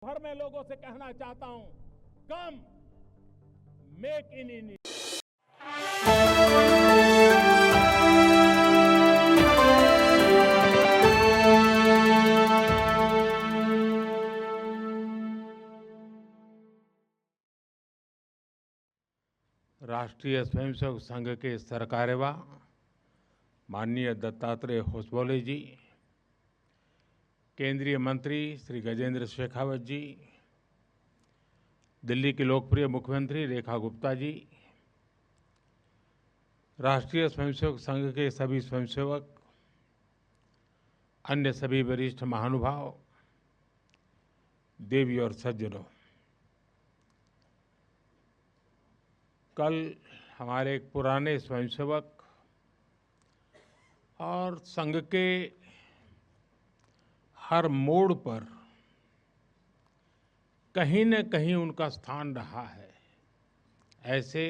भर में लोगों से कहना चाहता हूं, कम मेक इन इंडिया। राष्ट्रीय स्वयंसेवक संघ के सरकार्यवाह माननीय दत्तात्रेय होसबोले जी, केंद्रीय मंत्री श्री गजेंद्र शेखावत जी, दिल्ली की लोकप्रिय मुख्यमंत्री रेखा गुप्ता जी, राष्ट्रीय स्वयंसेवक संघ के सभी स्वयंसेवक, अन्य सभी वरिष्ठ महानुभाव, देवी और सज्जनों, कल हमारे एक पुराने स्वयंसेवक और संघ के हर मोड़ पर कहीं न कहीं उनका स्थान रहा है, ऐसे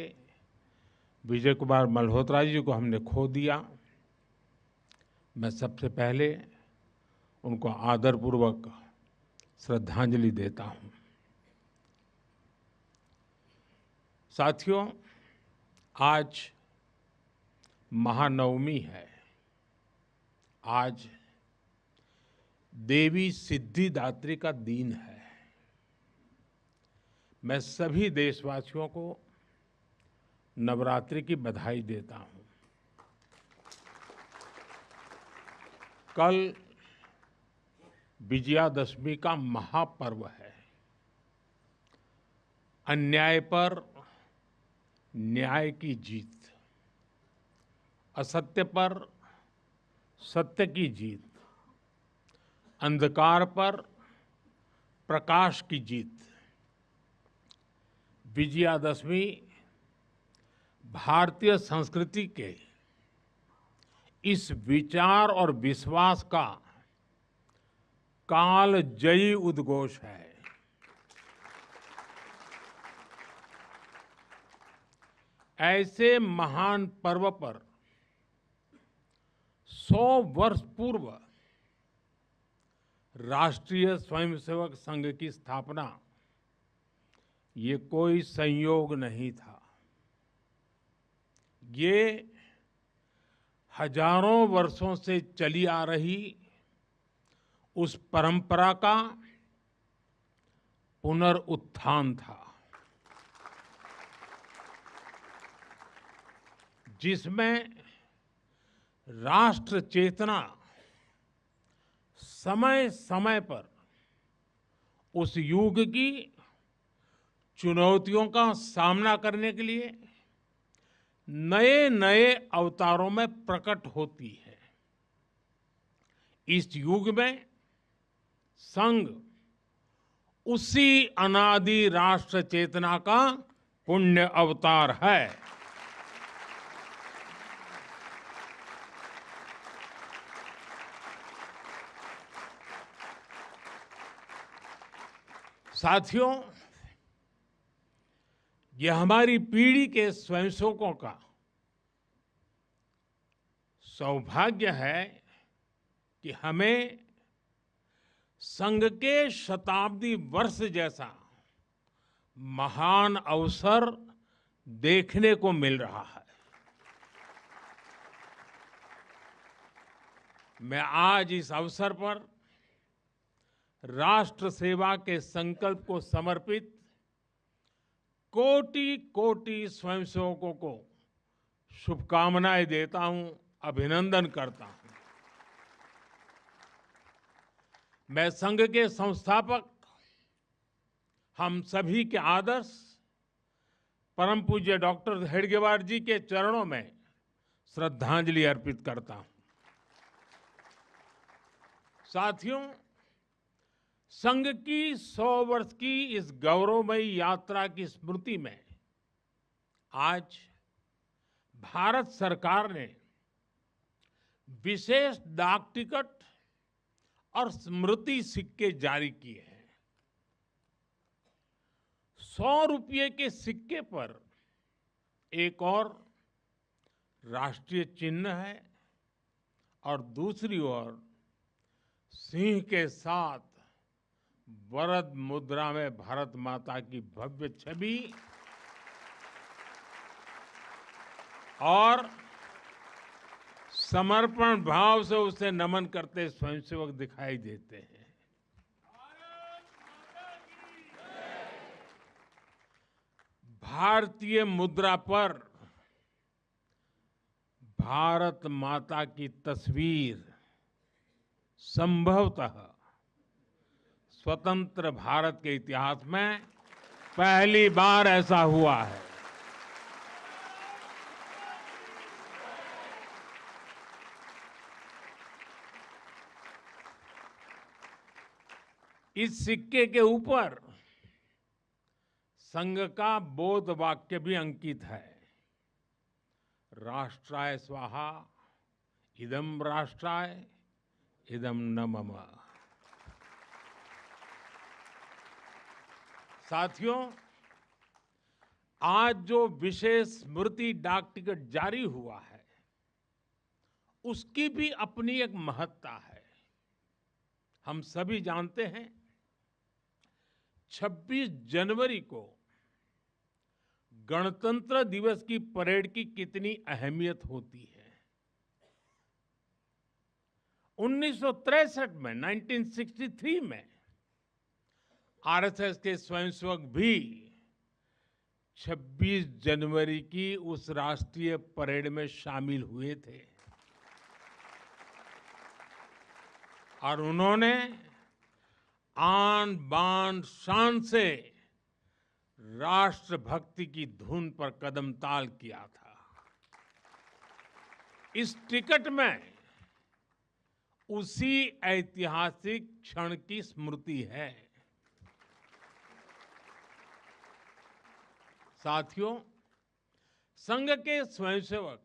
विजय कुमार मल्होत्रा जी को हमने खो दिया। मैं सबसे पहले उनको आदरपूर्वक श्रद्धांजलि देता हूं। साथियों, आज महानवमी है। आज देवी सिद्धिदात्री का दिन है। मैं सभी देशवासियों को नवरात्रि की बधाई देता हूं। कल विजयादशमी का महापर्व है। अन्याय पर न्याय की जीत, असत्य पर सत्य की जीत, अंधकार पर प्रकाश की जीत। विजयादशमी भारतीय संस्कृति के इस विचार और विश्वास का कालजयी उद्घोष है। ऐसे महान पर्व पर 100 वर्ष पूर्व राष्ट्रीय स्वयंसेवक संघ की स्थापना, ये कोई संयोग नहीं था। ये हजारों वर्षों से चली आ रही उस परंपरा का पुनरुत्थान था, जिसमें राष्ट्र चेतना समय समय पर उस युग की चुनौतियों का सामना करने के लिए नए नए अवतारों में प्रकट होती है। इस युग में संघ उसी अनादि राष्ट्र चेतना का पुण्य अवतार है। साथियों, यह हमारी पीढ़ी के स्वयंसेवकों का सौभाग्य है कि हमें संघ के शताब्दी वर्ष जैसा महान अवसर देखने को मिल रहा है। मैं आज इस अवसर पर राष्ट्र सेवा के संकल्प को समर्पित कोटि कोटि स्वयंसेवकों को शुभकामनाएं देता हूं, अभिनंदन करता हूं। मैं संघ के संस्थापक, हम सभी के आदर्श परम पूज्य डॉक्टर हेडगेवार जी के चरणों में श्रद्धांजलि अर्पित करता हूं। साथियों, संघ की 100 वर्ष की इस गौरवमयी यात्रा की स्मृति में आज भारत सरकार ने विशेष डाक टिकट और स्मृति सिक्के जारी किए हैं। 100 रुपये के सिक्के पर एक और राष्ट्रीय चिन्ह है और दूसरी ओर सिंह के साथ वरद मुद्रा में भारत माता की भव्य छवि और समर्पण भाव से उसे नमन करते स्वयंसेवक दिखाई देते हैं। भारतीय मुद्रा पर भारत माता की तस्वीर संभवतः स्वतंत्र भारत के इतिहास में पहली बार ऐसा हुआ है। इस सिक्के के ऊपर संघ का बोध वाक्य भी अंकित है। राष्ट्राय स्वाहा इदं राष्ट्राय इदं न मम। साथियों, आज जो विशेष स्मृति डाक टिकट जारी हुआ है उसकी भी अपनी एक महत्ता है। हम सभी जानते हैं 26 जनवरी को गणतंत्र दिवस की परेड की कितनी अहमियत होती है। 1963 में 1963 में आरएसएस के स्वयंसेवक भी 26 जनवरी की उस राष्ट्रीय परेड में शामिल हुए थे और उन्होंने आन बान शान से राष्ट्रभक्ति की धुन पर कदम ताल किया था। इस टिकट में उसी ऐतिहासिक क्षण की स्मृति है। साथियों, संघ के स्वयंसेवक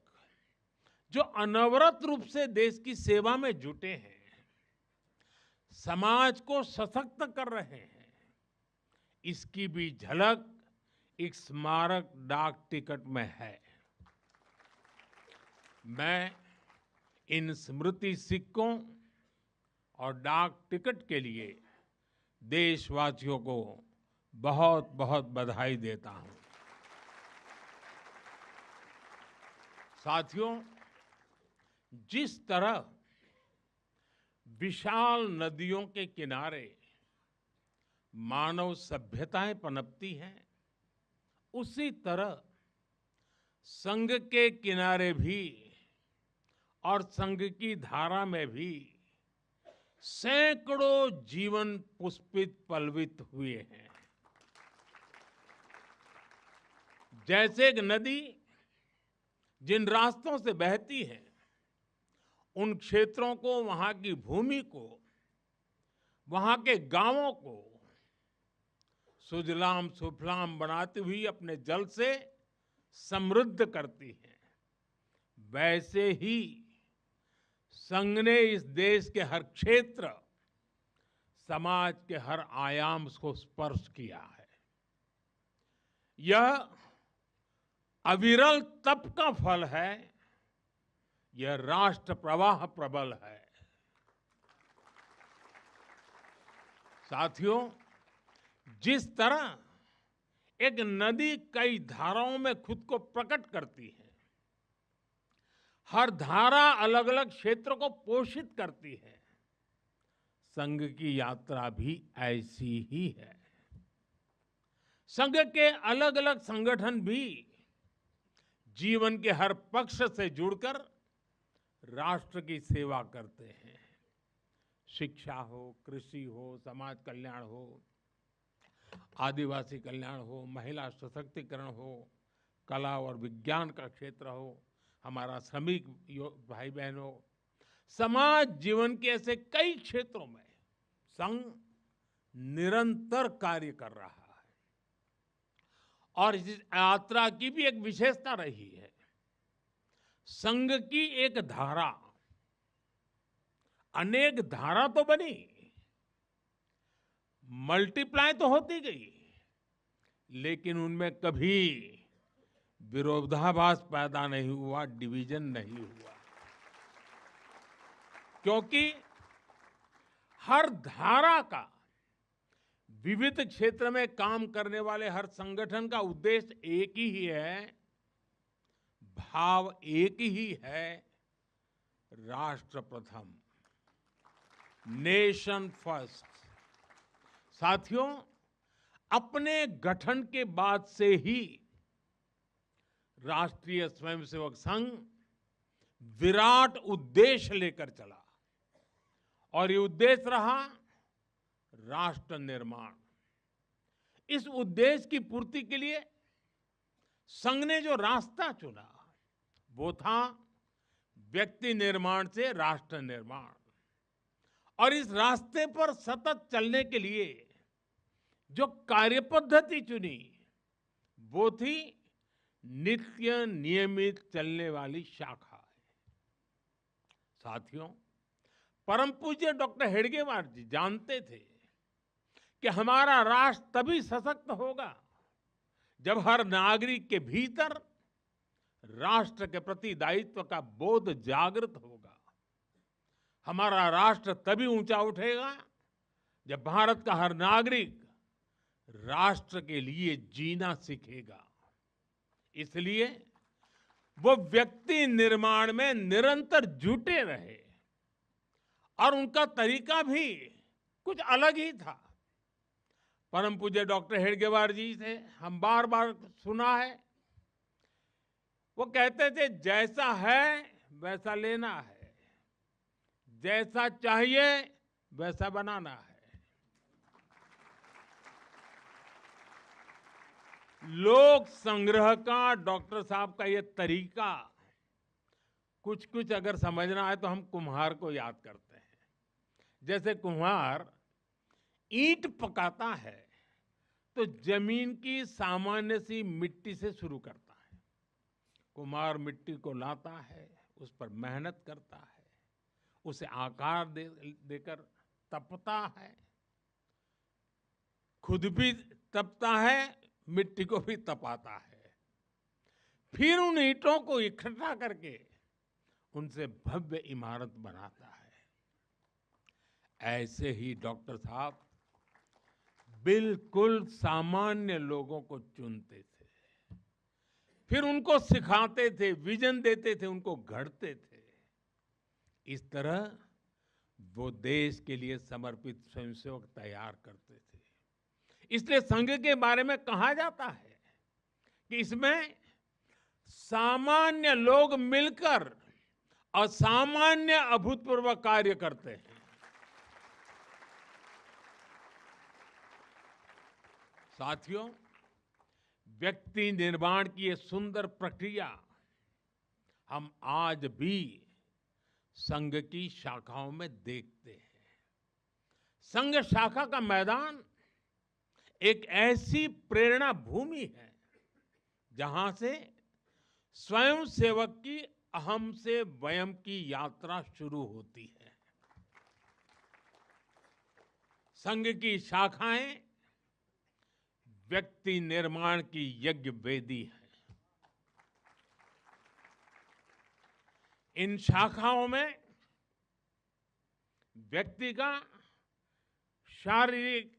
जो अनवरत रूप से देश की सेवा में जुटे हैं, समाज को सशक्त कर रहे हैं, इसकी भी झलक एक स्मारक डाक टिकट में है। मैं इन स्मृति सिक्कों और डाक टिकट के लिए देशवासियों को बहुत बहुत बधाई देता हूं। साथियों, जिस तरह विशाल नदियों के किनारे मानव सभ्यताएं पनपती हैं, उसी तरह संघ के किनारे भी और संघ की धारा में भी सैकड़ों जीवन पुष्पित पल्वित हुए हैं। जैसे एक नदी जिन रास्तों से बहती है, उन क्षेत्रों को, वहां की भूमि को, वहां के गांवों को सुजलाम सुफलाम बनाती हुई अपने जल से समृद्ध करती है, वैसे ही संघ ने इस देश के हर क्षेत्र, समाज के हर आयाम को स्पर्श किया है। यह अविरल तप का फल है, यह राष्ट्र प्रवाह प्रबल है। साथियों, जिस तरह एक नदी कई धाराओं में खुद को प्रकट करती है, हर धारा अलग अलग क्षेत्र को पोषित करती है, संघ की यात्रा भी ऐसी ही है। संघ के अलग अलग संगठन भी जीवन के हर पक्ष से जुड़कर राष्ट्र की सेवा करते हैं। शिक्षा हो, कृषि हो, समाज कल्याण हो, आदिवासी कल्याण हो, महिला सशक्तिकरण हो, कला और विज्ञान का क्षेत्र हो, हमारा श्रमिक भाई बहन हो, समाज जीवन के ऐसे कई क्षेत्रों में संघ निरंतर कार्य कर रहा है। और इस यात्रा की भी एक विशेषता रही है। संघ की एक धारा अनेक धारा तो बनी, मल्टीप्लाई तो होती गई, लेकिन उनमें कभी विरोधाभास पैदा नहीं हुआ, डिवीजन नहीं हुआ, क्योंकि हर धारा का विविध क्षेत्र में काम करने वाले हर संगठन का उद्देश्य एक ही है, भाव एक ही है, राष्ट्र प्रथम, नेशन फर्स्ट। साथियों, अपने गठन के बाद से ही राष्ट्रीय स्वयंसेवक संघ विराट उद्देश्य लेकर चला और ये उद्देश्य रहा राष्ट्र निर्माण। इस उद्देश्य की पूर्ति के लिए संघ ने जो रास्ता चुना वो था व्यक्ति निर्माण से राष्ट्र निर्माण। और इस रास्ते पर सतत चलने के लिए जो कार्यपद्धति चुनी वो थी नित्य नियमित चलने वाली शाखा। साथियों, परम पूज्य डॉक्टर हेडगेवार जी जानते थे कि हमारा राष्ट्र तभी सशक्त होगा जब हर नागरिक के भीतर राष्ट्र के प्रति दायित्व का बोध जागृत होगा। हमारा राष्ट्र तभी ऊंचा उठेगा जब भारत का हर नागरिक राष्ट्र के लिए जीना सीखेगा। इसलिए वो व्यक्ति निर्माण में निरंतर जुटे रहे और उनका तरीका भी कुछ अलग ही था। परम पूज्य डॉक्टर हेडगेवार जी से हम बार बार सुना है, वो कहते थे जैसा है वैसा लेना है, जैसा चाहिए वैसा बनाना है। लोक संग्रह का डॉक्टर साहब का ये तरीका कुछ कुछ अगर समझना है तो हम कुम्हार को याद करते हैं। जैसे कुम्हार ईंट पकाता है तो जमीन की सामान्य सी मिट्टी से शुरू करता है। कुम्हार मिट्टी को लाता है, उस पर मेहनत करता है, उसे आकार देकर तपता है, खुद भी तपता है, मिट्टी को भी तपाता है, फिर उन ईंटों को इकट्ठा करके उनसे भव्य इमारत बनाता है। ऐसे ही डॉक्टर साहब बिल्कुल सामान्य लोगों को चुनते थे, फिर उनको सिखाते थे, विजन देते थे, उनको गढ़ते थे। इस तरह वो देश के लिए समर्पित स्वयंसेवक तैयार करते थे। इसलिए संघ के बारे में कहा जाता है कि इसमें सामान्य लोग मिलकर असामान्य अभूतपूर्व कार्य करते हैं। साथियों, व्यक्ति निर्माण की ये सुंदर प्रक्रिया हम आज भी संघ की शाखाओं में देखते हैं। संघ शाखा का मैदान एक ऐसी प्रेरणा भूमि है जहां से स्वयं सेवक की अहम से वयम की यात्रा शुरू होती है। संघ की शाखाएं व्यक्ति निर्माण की यज्ञ वेदी है। इन शाखाओं में व्यक्ति का शारीरिक,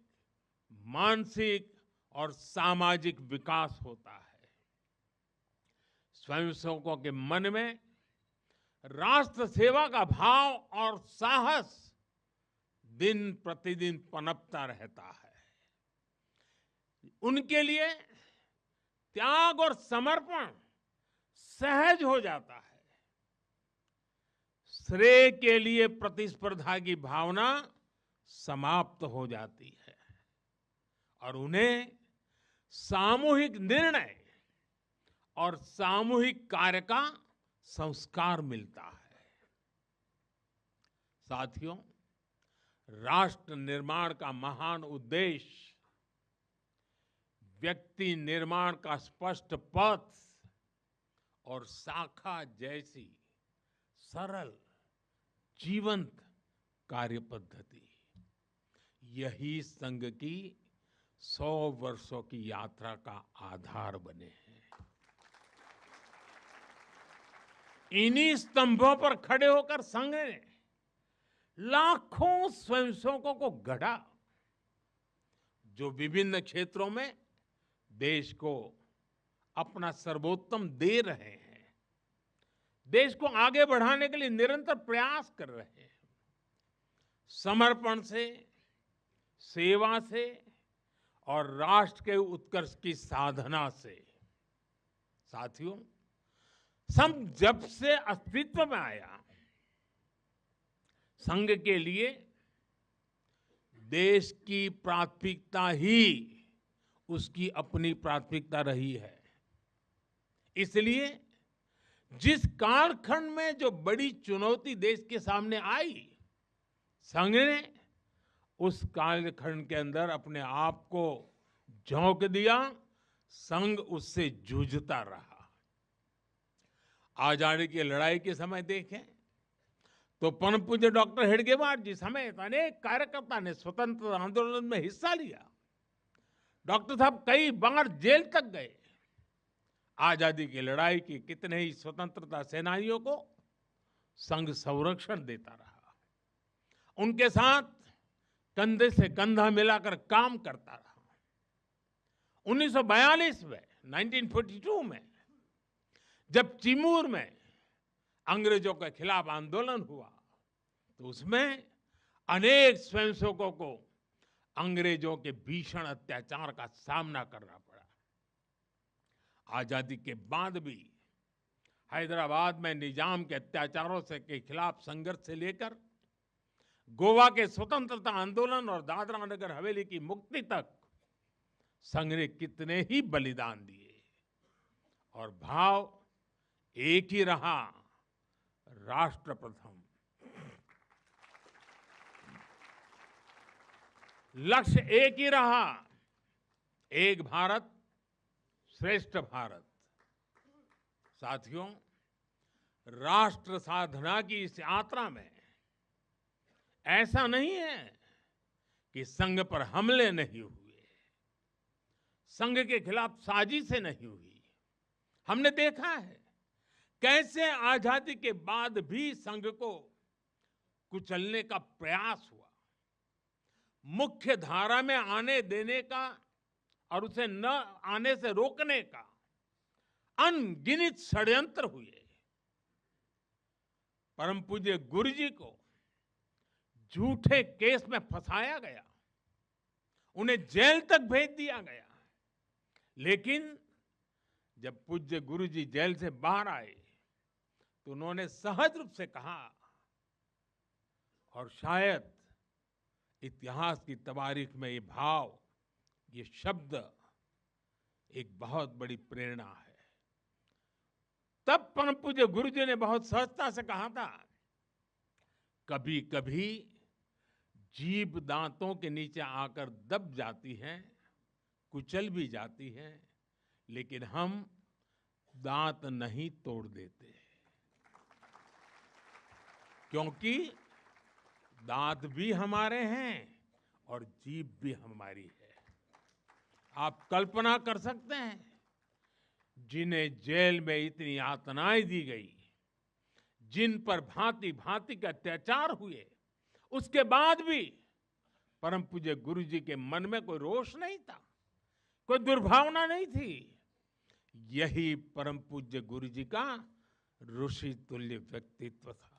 मानसिक और सामाजिक विकास होता है। स्वयंसेवकों के मन में राष्ट्र सेवा का भाव और साहस दिन प्रतिदिन पनपता रहता है। उनके लिए त्याग और समर्पण सहज हो जाता है। श्रेय के लिए प्रतिस्पर्धा की भावना समाप्त हो जाती है और उन्हें सामूहिक निर्णय और सामूहिक कार्य का संस्कार मिलता है। साथियों, राष्ट्र निर्माण का महान उद्देश्य व्यक्ति निर्माण का स्पष्ट पथ और शाखा जैसी सरल जीवंत कार्य पद्धति, यही संघ की 100 वर्षों की यात्रा का आधार बने हैं। इन्हीं स्तंभों पर खड़े होकर संघ ने लाखों स्वयंसेवकों को गढ़ा जो विभिन्न क्षेत्रों में देश को अपना सर्वोत्तम दे रहे हैं, देश को आगे बढ़ाने के लिए निरंतर प्रयास कर रहे हैं, समर्पण से, सेवा से और राष्ट्र के उत्कर्ष की साधना से। साथियों, संघ जब से अस्तित्व में आया, संघ के लिए देश की प्राथमिकता ही उसकी अपनी प्राथमिकता रही है। इसलिए जिस कालखंड में जो बड़ी चुनौती देश के सामने आई, संघ ने उस कालखंड के अंदर अपने आप को झोंक दिया, संघ उससे जूझता रहा। आजादी की लड़ाई के समय देखें तो परम पूज्य डॉक्टर हेडगेवार जी समेत अनेक कार्यकर्ता ने स्वतंत्रता आंदोलन में हिस्सा लिया। डॉक्टर साहब कई बार जेल तक गए। आजादी की लड़ाई की कितने ही स्वतंत्रता सेनानियों को संघ संरक्षण देता रहा, उनके साथ कंधे से कंधा मिलाकर काम करता रहा। 1942 में 1942 में जब चिमूर में अंग्रेजों के खिलाफ आंदोलन हुआ तो उसमें अनेक स्वयंसेवकों को अंग्रेजों के भीषण अत्याचार का सामना करना पड़ा। आजादी के बाद भी हैदराबाद में निजाम के अत्याचारों से के खिलाफ संघर्ष से लेकर गोवा के स्वतंत्रता आंदोलन और दादरा नगर हवेली की मुक्ति तक संघ ने कितने ही बलिदान दिए और भाव एक ही रहा, राष्ट्र प्रथम। लक्ष्य एक ही रहा, एक भारत श्रेष्ठ भारत। साथियों, राष्ट्र साधना की इस यात्रा में ऐसा नहीं है कि संघ पर हमले नहीं हुए, संघ के खिलाफ साजिशें नहीं हुई। हमने देखा है कैसे आजादी के बाद भी संघ को कुचलने का प्रयास हुआ, मुख्य धारा में आने देने का और उसे न आने से रोकने का अनगिनत षड्यंत्र हुए। परम पूज्य गुरु जी को झूठे केस में फंसाया गया, उन्हें जेल तक भेज दिया गया। लेकिन जब पूज्य गुरु जी जेल से बाहर आए तो उन्होंने सहज रूप से कहा, और शायद इतिहास की तवारीख में ये भाव, ये शब्द एक बहुत बड़ी प्रेरणा है। तब परम पूज्य गुरु जी ने बहुत सहजता से कहा था, कभी कभी जीभ दांतों के नीचे आकर दब जाती है, कुचल भी जाती है, लेकिन हम दांत नहीं तोड़ देते, क्योंकि दांत भी हमारे हैं और जीभ भी हमारी है। आप कल्पना कर सकते हैं, जिन्हें जेल में इतनी यातनाएं दी गई, जिन पर भांति भांति के अत्याचार हुए, उसके बाद भी परम पूज्य गुरु जी के मन में कोई रोष नहीं था, कोई दुर्भावना नहीं थी। यही परम पूज्य गुरु जी का ऋषि तुल्य व्यक्तित्व था।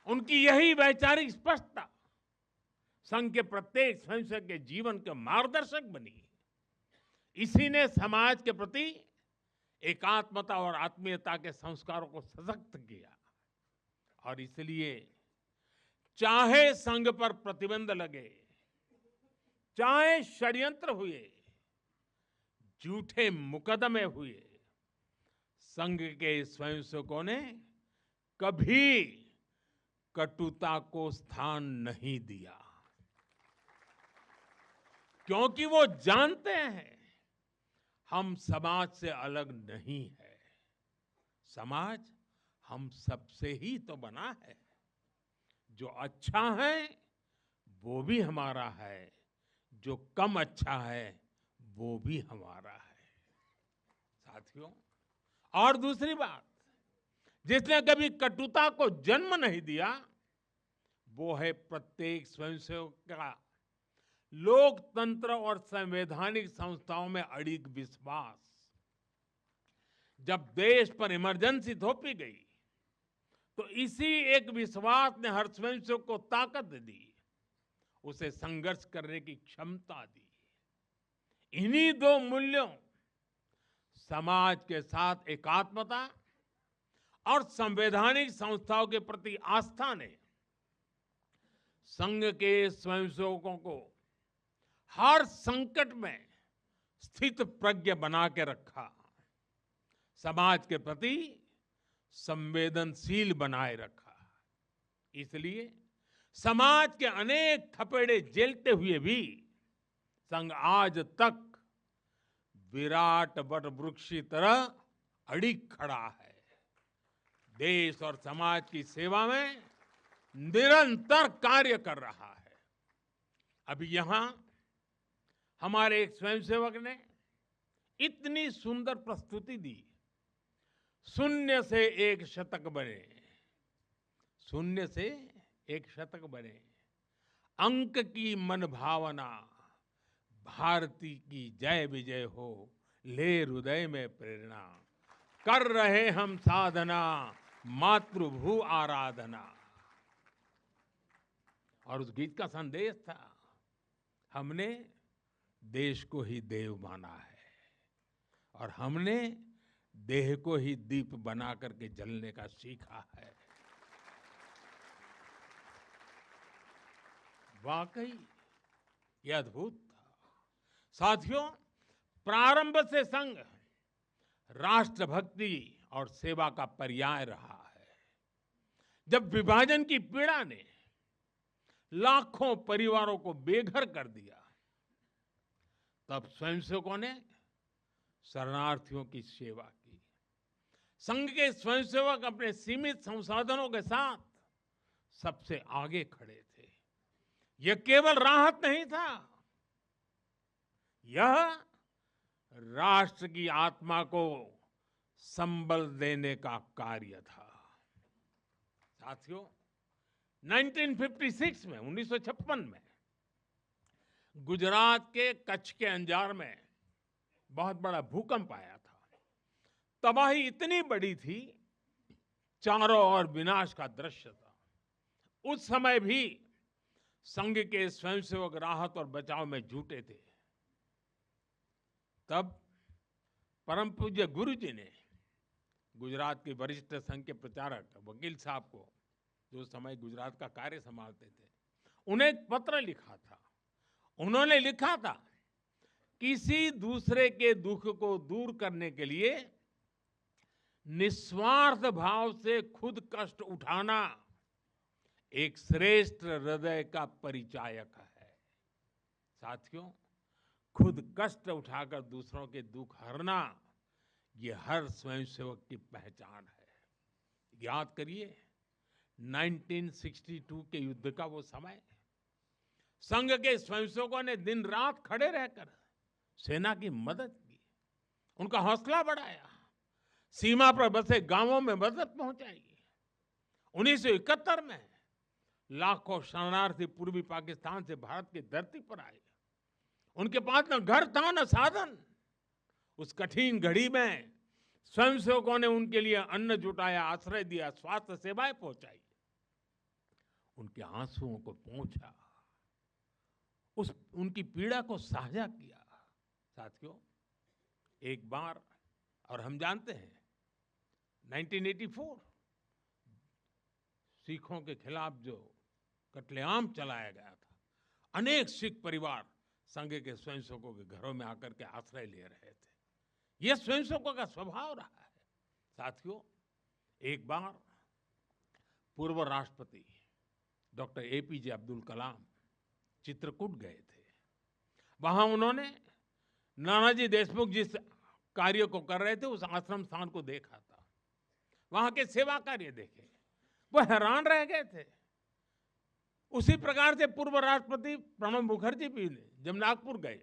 उनकी यही वैचारिक स्पष्टता संघ के प्रत्येक स्वयंसेवक के जीवन के मार्गदर्शक बनी। इसी ने समाज के प्रति एकात्मता और आत्मीयता के संस्कारों को सशक्त किया। और इसलिए चाहे संघ पर प्रतिबंध लगे, चाहे षड्यंत्र हुए, झूठे मुकदमे हुए, संघ के स्वयंसेवकों ने कभी कटुता को स्थान नहीं दिया, क्योंकि वो जानते हैं हम समाज से अलग नहीं है, समाज हम सबसे ही तो बना है। जो अच्छा है वो भी हमारा है, जो कम अच्छा है वो भी हमारा है। साथियों, और दूसरी बात, जिसने कभी कटुता को जन्म नहीं दिया, वो है प्रत्येक स्वयंसेवक का लोकतंत्र और संवैधानिक संस्थाओं में अडिग विश्वास। जब देश पर इमरजेंसी थोपी गई तो इसी एक विश्वास ने हर स्वयंसेवक को ताकत दी, उसे संघर्ष करने की क्षमता दी। इन्हीं दो मूल्यों, समाज के साथ एकात्मता और संवैधानिक संस्थाओं के प्रति आस्था ने संघ के स्वयंसेवकों को हर संकट में स्थित प्रज्ञ बना के रखा, समाज के प्रति संवेदनशील बनाए रखा। इसलिए समाज के अनेक थपेड़े झेलते हुए भी संघ आज तक विराट वट वृक्ष की तरह अडिग खड़ा है, देश और समाज की सेवा में निरंतर कार्य कर रहा है। अभी यहां हमारे एक स्वयंसेवक ने इतनी सुंदर प्रस्तुति दी, शून्य से एक शतक बने, शून्य से एक शतक बने, अंक की मन भावना, भारती की जय विजय हो, ले हृदय में प्रेरणा, कर रहे हम साधना, मातृभू आराधना। और उस गीत का संदेश था, हमने देश को ही देव माना है और हमने देह को ही दीप बना करके जलने का सीखा है। वाकई ये अद्भुत था। साथियों, प्रारंभ से संघ राष्ट्रभक्ति और सेवा का पर्याय रहा है। जब विभाजन की पीड़ा ने लाखों परिवारों को बेघर कर दिया, तब स्वयंसेवकों ने शरणार्थियों की सेवा की। संघ के स्वयंसेवक अपने सीमित संसाधनों के साथ सबसे आगे खड़े थे। यह केवल राहत नहीं था, यह राष्ट्र की आत्मा को संबल देने का कार्य था। साथियों, 1956 में 1956 में गुजरात के कच्छ के अंजार में बहुत बड़ा भूकंप आया था। तबाही इतनी बड़ी थी, चारों ओर विनाश का दृश्य था। उस समय भी संघ के स्वयंसेवक राहत और बचाव में जुटे थे। तब परम पूज्य गुरु जी ने गुजरात के वरिष्ठ संघ के प्रचारक वकील साहब को, जो समय गुजरात का कार्य संभालते थे, उन्हें एक पत्र लिखा था। उन्होंने लिखा था, किसी दूसरे के दुख को दूर करने के लिए निस्वार्थ भाव से खुद कष्ट उठाना एक श्रेष्ठ हृदय का परिचायक है। साथियों, खुद कष्ट उठाकर दूसरों के दुख हरना, ये हर स्वयंसेवक की पहचान है। याद करिए 1962 के युद्ध का वो समय, संघ के स्वयंसेवकों ने दिन रात खड़े रहकर सेना की मदद की, उनका हौसला बढ़ाया, सीमा पर बसे गांवों में मदद पहुंचाई। 1971 में लाखों शरणार्थी पूर्वी पाकिस्तान से भारत की धरती पर आए। उनके पास न घर था न साधन। उस कठिन घड़ी में स्वयंसेवकों ने उनके लिए अन्न जुटाया, आश्रय दिया, स्वास्थ्य सेवाएं पहुंचाई, उनके आंसुओं को पोंछा, उनकी पीड़ा को साझा किया। साथियों, एक बार, और हम जानते हैं 1984 सिखों के खिलाफ जो कत्लेआम चलाया गया था, अनेक सिख परिवार संघ के स्वयंसेवकों के घरों में आकर के आश्रय ले रहे थे। यह स्वयंसेवकों का स्वभाव रहा है। साथियों, एक बार पूर्व राष्ट्रपति डॉक्टर एपीजे अब्दुल कलाम चित्रकूट गए थे। वहां उन्होंने नानाजी देशमुख जिस कार्य को कर रहे थे, उस आश्रम स्थान को देखा था, वहां के सेवा कार्य देखे, वो हैरान रह गए थे। उसी प्रकार से पूर्व राष्ट्रपति प्रणब मुखर्जी भी जब नागपुर गए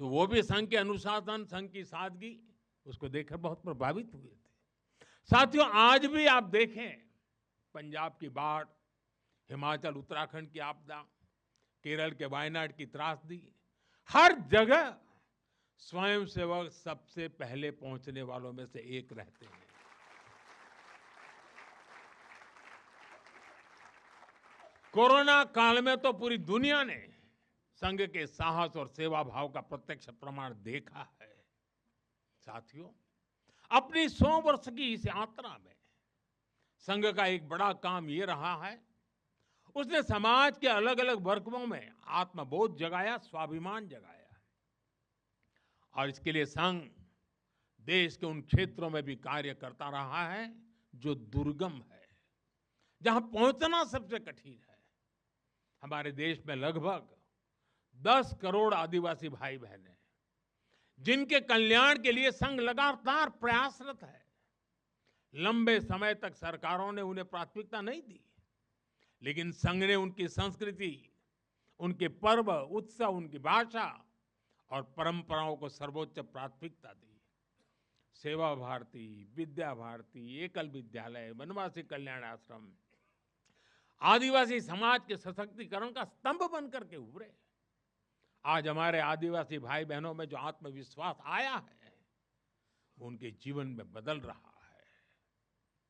तो वो भी संघ के अनुशासन, संघ की सादगी, उसको देखकर बहुत प्रभावित हुए थे। साथियों, आज भी आप देखें, पंजाब की बाढ़, हिमाचल उत्तराखंड की आपदा, केरल के वायनाड की त्रासदी, हर जगह स्वयंसेवक सबसे पहले पहुंचने वालों में से एक रहते हैं। कोरोना काल में तो पूरी दुनिया ने संघ के साहस और सेवा भाव का प्रत्यक्ष प्रमाण देखा है। साथियों, अपनी 100 वर्ष की इस यात्रा में संघ का एक बड़ा काम ये रहा है, उसने समाज के अलग अलग वर्गों में आत्मबोध जगाया, स्वाभिमान जगाया। और इसके लिए संघ देश के उन क्षेत्रों में भी कार्य करता रहा है जो दुर्गम है, जहां पहुंचना सबसे कठिन है। हमारे देश में लगभग 10 करोड़ आदिवासी भाई बहन हैं, जिनके कल्याण के लिए संघ लगातार प्रयासरत है। लंबे समय तक सरकारों ने उन्हें प्राथमिकता नहीं दी, लेकिन संघ ने उनकी संस्कृति, उनके पर्व, उत्सव, उनकी भाषा और परंपराओं को सर्वोच्च प्राथमिकता दी। सेवा भारती, विद्या भारती, एकल विद्यालय, वनवासी कल्याण आश्रम आदिवासी समाज के सशक्तिकरण का स्तंभ बनकर के उभरे। आज हमारे आदिवासी भाई बहनों में जो आत्मविश्वास आया है, वो उनके जीवन में बदल रहा है।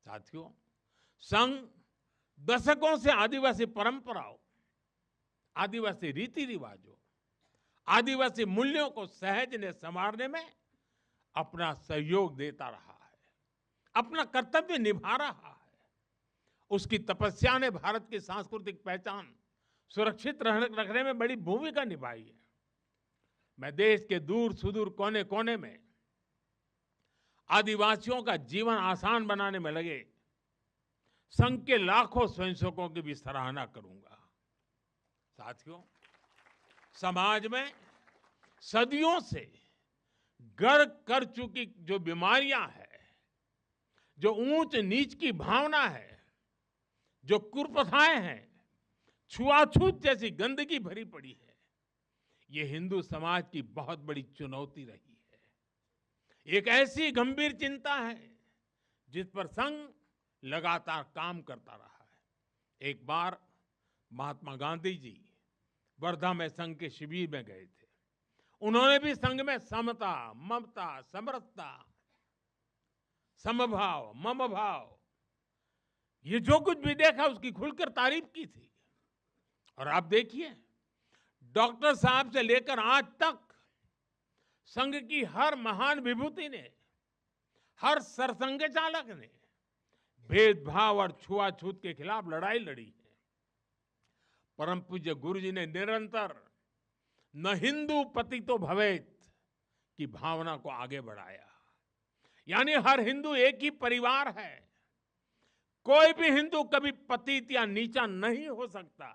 साथियों, संघ दशकों से आदिवासी परंपराओं, आदिवासी रीति रिवाजों, आदिवासी मूल्यों को सहजने संवारने में अपना सहयोग देता रहा है, अपना कर्तव्य निभा रहा है। उसकी तपस्या ने भारत की सांस्कृतिक पहचान सुरक्षित रखने में बड़ी भूमिका निभाई है। मैं देश के दूर सुदूर कोने कोने में आदिवासियों का जीवन आसान बनाने में लगे संघ के लाखों स्वयंसेवकों की भी सराहना करूंगा। साथियों, समाज में सदियों से घर कर चुकी जो बीमारियां हैं, जो ऊंच नीच की भावना है, जो कुप्रथाएं हैं, छुआछूत जैसी गंदगी भरी पड़ी है, ये हिंदू समाज की बहुत बड़ी चुनौती रही है। एक ऐसी गंभीर चिंता है जिस पर संघ लगातार काम करता रहा है। एक बार महात्मा गांधी जी वर्धा में संघ के शिविर में गए थे। उन्होंने भी संघ में समता, ममता, समरसता, समभाव, मम भाव, ये जो कुछ भी देखा उसकी खुलकर तारीफ की थी। और आप देखिए, डॉक्टर साहब से लेकर आज तक संघ की हर महान विभूति ने, हर सरसंघ चालक ने भेदभाव और छुआछूत के खिलाफ लड़ाई लड़ी है। परम पूज्य गुरु जी ने निरंतर न हिंदू पतितो भवेत की भावना को आगे बढ़ाया। यानी हर हिंदू एक ही परिवार है, कोई भी हिंदू कभी पतित या नीचा नहीं हो सकता।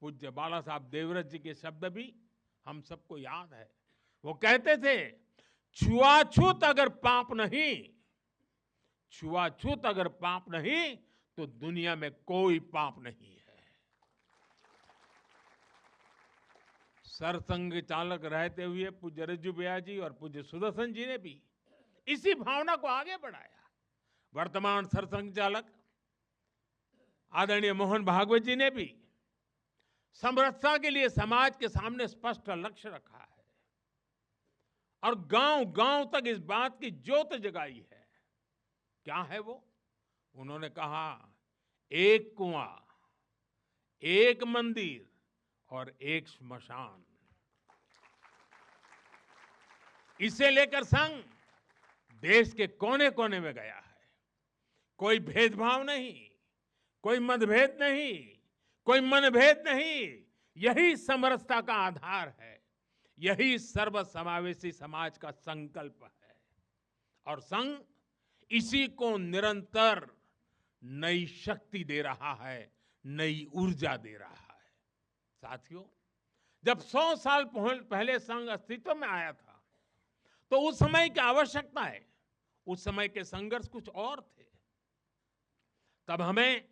पूज्य बाला साहब देवव्रत जी के शब्द भी हम सबको याद है। वो कहते थे, छुआछूत अगर पाप नहीं, छुआछूत अगर पाप नहीं तो दुनिया में कोई पाप नहीं है। सरसंघ चालक रहते हुए पूज्य रज्जू भैया जी और पूज्य सुदर्शन जी ने भी इसी भावना को आगे बढ़ाया। वर्तमान सरसंघ चालक आदरणीय मोहन भागवत जी ने भी समरसता के लिए समाज के सामने स्पष्ट लक्ष्य रखा है और गांव गांव तक इस बात की ज्योत जगाई है। क्या है वो? उन्होंने कहा, एक कुआं, एक मंदिर और एक श्मशान। इसे लेकर संघ देश के कोने कोने में गया है। कोई भेदभाव नहीं, कोई मतभेद नहीं, कोई मनभेद नहीं, यही समरसता का आधार है, यही सर्वसमावेशी समाज का संकल्प है। और संघ इसी को निरंतर नई शक्ति दे रहा है, नई ऊर्जा दे रहा है। साथियों, जब 100 साल पहले संघ अस्तित्व में आया था, तो उस समय की आवश्यकताएं, उस समय के संघर्ष कुछ और थे। तब हमें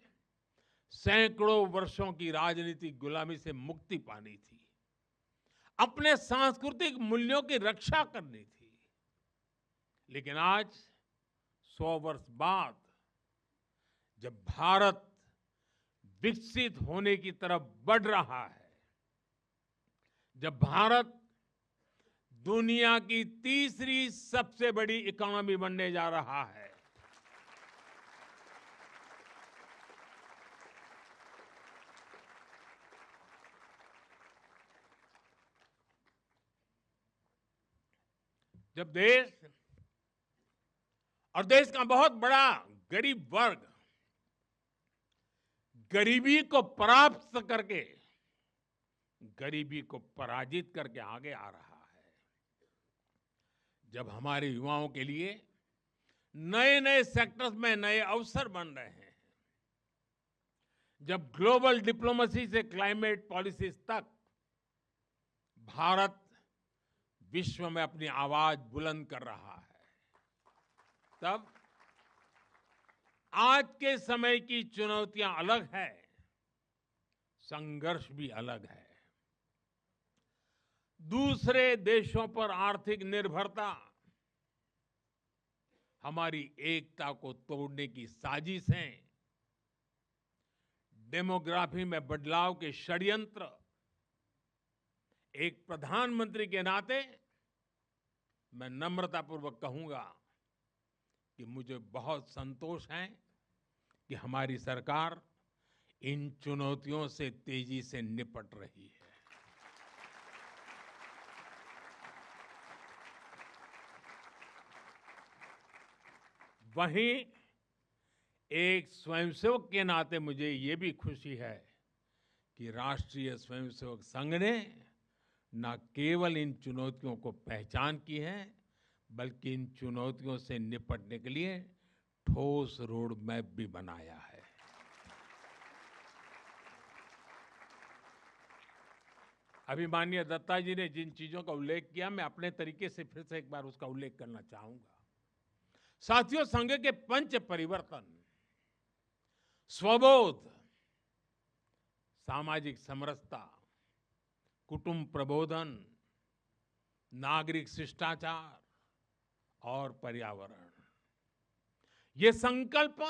सैकड़ों वर्षों की राजनीतिक गुलामी से मुक्ति पानी थी, अपने सांस्कृतिक मूल्यों की रक्षा करनी थी। लेकिन आज 100 वर्ष बाद जब भारत विकसित होने की तरफ बढ़ रहा है, जब भारत दुनिया की तीसरी सबसे बड़ी इकोनॉमी बनने जा रहा है, जब देश और देश का बहुत बड़ा गरीब वर्ग गरीबी को परास्त करके गरीबी को पराजित करके आगे आ रहा है, जब हमारे युवाओं के लिए नए नए सेक्टर्स में नए अवसर बन रहे हैं, जब ग्लोबल डिप्लोमेसी से क्लाइमेट पॉलिसीज तक भारत विश्व में अपनी आवाज बुलंद कर रहा है, तब आज के समय की चुनौतियां अलग है, संघर्ष भी अलग है। दूसरे देशों पर आर्थिक निर्भरता हमारी एकता को तोड़ने की साजिशें, डेमोग्राफी में बदलाव के षड्यंत्र, एक प्रधानमंत्री के नाते मैं नम्रतापूर्वक कहूंगा कि मुझे बहुत संतोष है कि हमारी सरकार इन चुनौतियों से तेजी से निपट रही है। वहीं एक स्वयंसेवक के नाते मुझे ये भी खुशी है कि राष्ट्रीय स्वयंसेवक संघ ने न केवल इन चुनौतियों को पहचान की है, बल्कि इन चुनौतियों से निपटने के लिए ठोस रोड मैप भी बनाया है। अभी माननीय दत्ता जी ने जिन चीजों का उल्लेख किया, मैं अपने तरीके से फिर से एक बार उसका उल्लेख करना चाहूंगा। साथियों, संघ के पंच परिवर्तन, स्वबोध, सामाजिक समरसता, कुटुंब प्रबोधन, नागरिक शिष्टाचार और पर्यावरण, ये संकल्प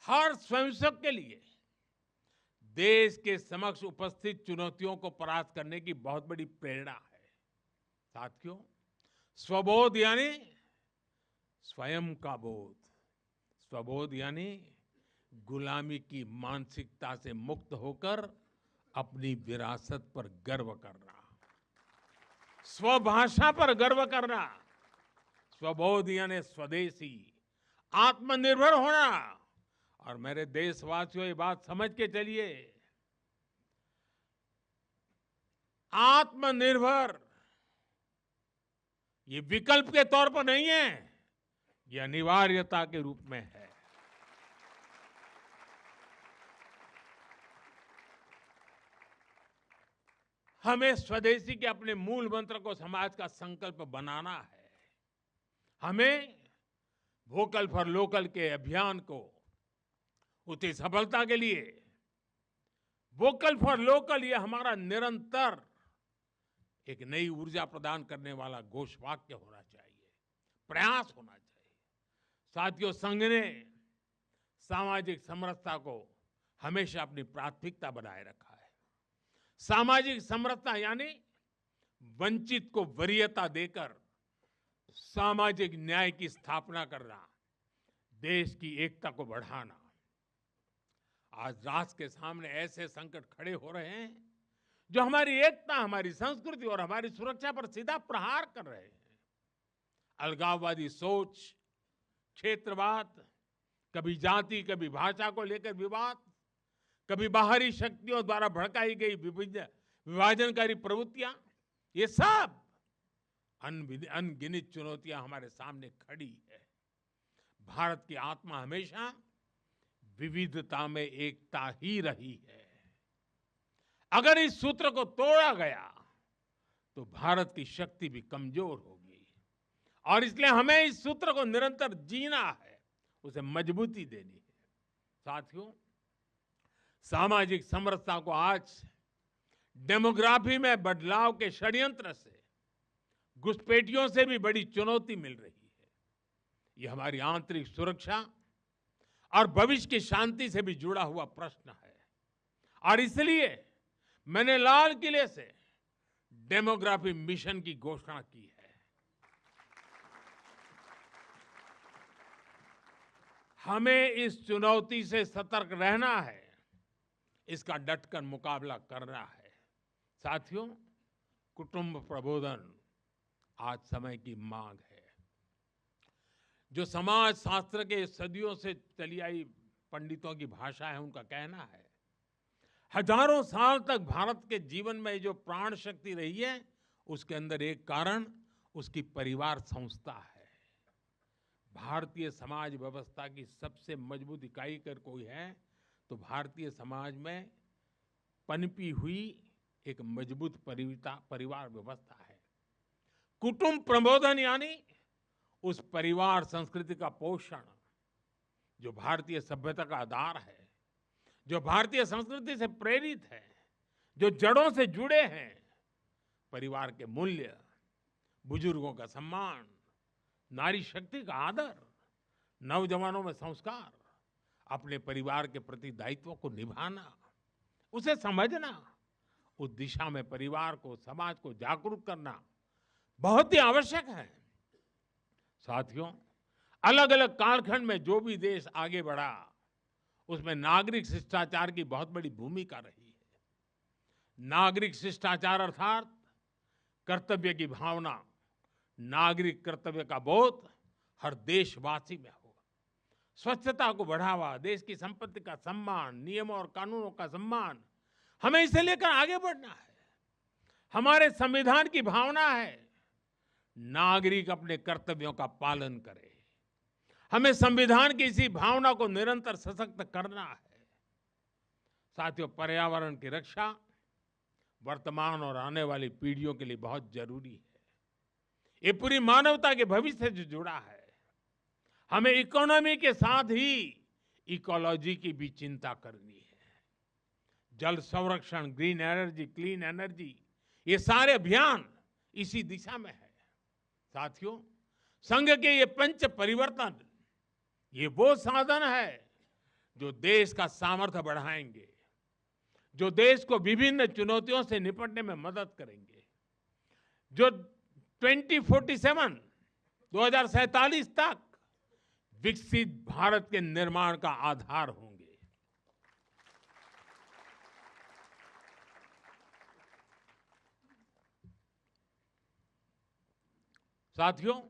हर स्वयंसेवक के लिए देश के समक्ष उपस्थित चुनौतियों को परास्त करने की बहुत बड़ी प्रेरणा है। साथियों, स्वबोध यानी स्वयं का बोध, स्वबोध यानी गुलामी की मानसिकता से मुक्त होकर अपनी विरासत पर गर्व करना, स्वभाषा पर गर्व करना। स्वबोध यानी स्वदेशी, आत्मनिर्भर होना। और मेरे देशवासियों, ये बात समझ के चलिए, आत्मनिर्भर ये विकल्प के तौर पर नहीं है, ये अनिवार्यता के रूप में है। हमें स्वदेशी के अपने मूल मंत्र को समाज का संकल्प बनाना है। हमें वोकल फॉर लोकल के अभियान को उसकी सफलता के लिए वोकल फॉर लोकल ये हमारा निरंतर एक नई ऊर्जा प्रदान करने वाला घोषवाक्य होना चाहिए, प्रयास होना चाहिए। साथियों, संघ ने सामाजिक समरसता को हमेशा अपनी प्राथमिकता बनाए रखा है। सामाजिक समरसता यानी वंचित को वरीयता देकर सामाजिक न्याय की स्थापना करना, देश की एकता को बढ़ाना। आज राष्ट्र के सामने ऐसे संकट खड़े हो रहे हैं जो हमारी एकता, हमारी संस्कृति और हमारी सुरक्षा पर सीधा प्रहार कर रहे हैं। अलगाववादी सोच, क्षेत्रवाद, कभी जाति, कभी भाषा को लेकर विवाद, कभी बाहरी शक्तियों द्वारा भड़काई गई विभाजनकारी प्रवृत्तियां, ये सब अनगिनत चुनौतियां हमारे सामने खड़ी है। भारत की आत्मा हमेशा विविधता में एकता ही रही है। अगर इस सूत्र को तोड़ा गया तो भारत की शक्ति भी कमजोर होगी, और इसलिए हमें इस सूत्र को निरंतर जीना है, उसे मजबूती देनी है। साथियों, सामाजिक समरसता को आज डेमोग्राफी में बदलाव के षड्यंत्र से, घुसपैठियों से भी बड़ी चुनौती मिल रही है। ये हमारी आंतरिक सुरक्षा और भविष्य की शांति से भी जुड़ा हुआ प्रश्न है। और इसलिए मैंने लाल किले से डेमोग्राफी मिशन की घोषणा की है। हमें इस चुनौती से सतर्क रहना है, इसका डटकर मुकाबला करना है। साथियों, कुटुंब प्रबोधन आज समय की मांग है। जो समाज शास्त्र के सदियों से चली आई पंडितों की भाषा है, उनका कहना है, हजारों साल तक भारत के जीवन में जो प्राण शक्ति रही है, उसके अंदर एक कारण उसकी परिवार संस्था है। भारतीय समाज व्यवस्था की सबसे मजबूत इकाई अगर कोई है तो भारतीय समाज में पनपी हुई एक मजबूत परिवार व्यवस्था है। कुटुंब प्रबोधन यानी उस परिवार संस्कृति का पोषण जो भारतीय सभ्यता का आधार है, जो भारतीय संस्कृति से प्रेरित है, जो जड़ों से जुड़े हैं। परिवार के मूल्य, बुजुर्गों का सम्मान, नारी शक्ति का आदर, नौजवानों में संस्कार, अपने परिवार के प्रति दायित्वों को निभाना, उसे समझना, उस दिशा में परिवार को, समाज को जागरूक करना बहुत ही आवश्यक है। साथियों, अलग अलग कालखंड में जो भी देश आगे बढ़ा, उसमें नागरिक शिष्टाचार की बहुत बड़ी भूमिका रही है। नागरिक शिष्टाचार अर्थात कर्तव्य की भावना, नागरिक कर्तव्य का बोध हर देशवासी में हो। स्वच्छता को बढ़ावा, देश की संपत्ति का सम्मान, नियमों और कानूनों का सम्मान, हमें इसे लेकर आगे बढ़ना है। हमारे संविधान की भावना है नागरिक अपने कर्तव्यों का पालन करे। हमें संविधान की इसी भावना को निरंतर सशक्त करना है। साथियों, पर्यावरण की रक्षा वर्तमान और आने वाली पीढ़ियों के लिए बहुत जरूरी है। ये पूरी मानवता के भविष्य से जुड़ा है। हमें इकोनॉमी के साथ ही इकोलॉजी की भी चिंता करनी है। जल संरक्षण, ग्रीन एनर्जी, क्लीन एनर्जी, ये सारे अभियान इसी दिशा में है। साथियों, संघ के ये पंच परिवर्तन, ये वो साधन है जो देश का सामर्थ्य बढ़ाएंगे, जो देश को विभिन्न चुनौतियों से निपटने में मदद करेंगे, जो 2047 तक विकसित भारत के निर्माण का आधार होंगे। साथियों,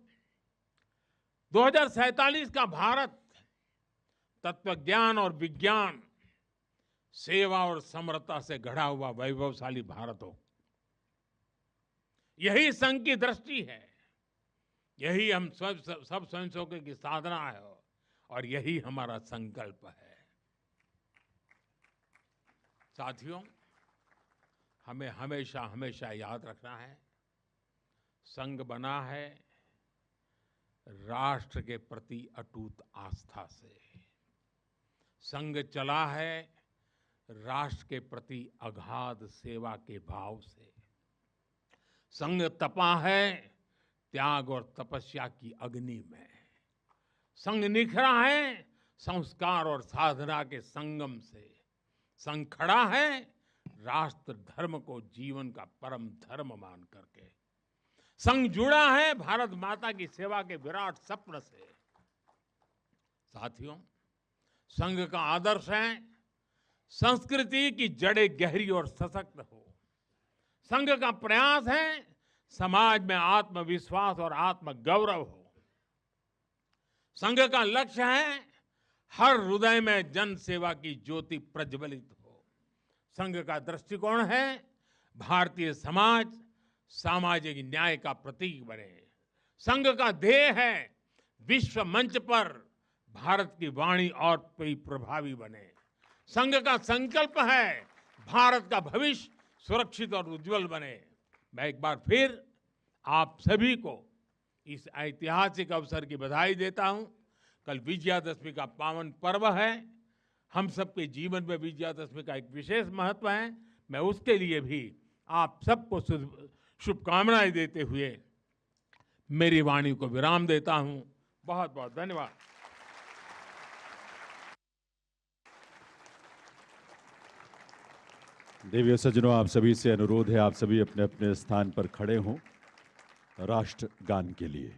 2047 का भारत तत्वज्ञान और विज्ञान, सेवा और समरसता से गढ़ा हुआ वैभवशाली भारत हो। यही संघ की दृष्टि है, यही हम सब स्वयंसेवकों की साधना है और यही हमारा संकल्प है। साथियों, हमें हमेशा हमेशा याद रखना है, संघ बना है राष्ट्र के प्रति अटूट आस्था से। संघ चला है राष्ट्र के प्रति अगाध सेवा के भाव से। संघ तपा है त्याग और तपस्या की अग्नि में। संघ निखरा है संस्कार और साधना के संगम से। संघ खड़ा है राष्ट्र धर्म को जीवन का परम धर्म मान करके। संघ जुड़ा है भारत माता की सेवा के विराट स्वप्न से। साथियों, संघ का आदर्श है संस्कृति की जड़ें गहरी और सशक्त हो। संघ का प्रयास है समाज में आत्मविश्वास और आत्मगौरव हो। संघ का लक्ष्य है हर हृदय में जन सेवा की ज्योति प्रज्वलित हो। संघ का दृष्टिकोण है भारतीय समाज सामाजिक न्याय का प्रतीक बने। संघ का ध्येय है विश्व मंच पर भारत की वाणी और भी प्रभावी बने। संघ का संकल्प है भारत का भविष्य सुरक्षित और उज्जवल बने। मैं एक बार फिर आप सभी को इस ऐतिहासिक अवसर की बधाई देता हूं। कल विजयादशमी का पावन पर्व है। हम सबके जीवन में विजयादशमी का एक विशेष महत्व है। मैं उसके लिए भी आप सबको शुभकामनाएं देते हुए मेरी वाणी को विराम देता हूं। बहुत बहुत धन्यवाद। देवी सज्जनों, आप सभी से अनुरोध है, आप सभी अपने अपने स्थान पर खड़े हों राष्ट्रगान के लिए।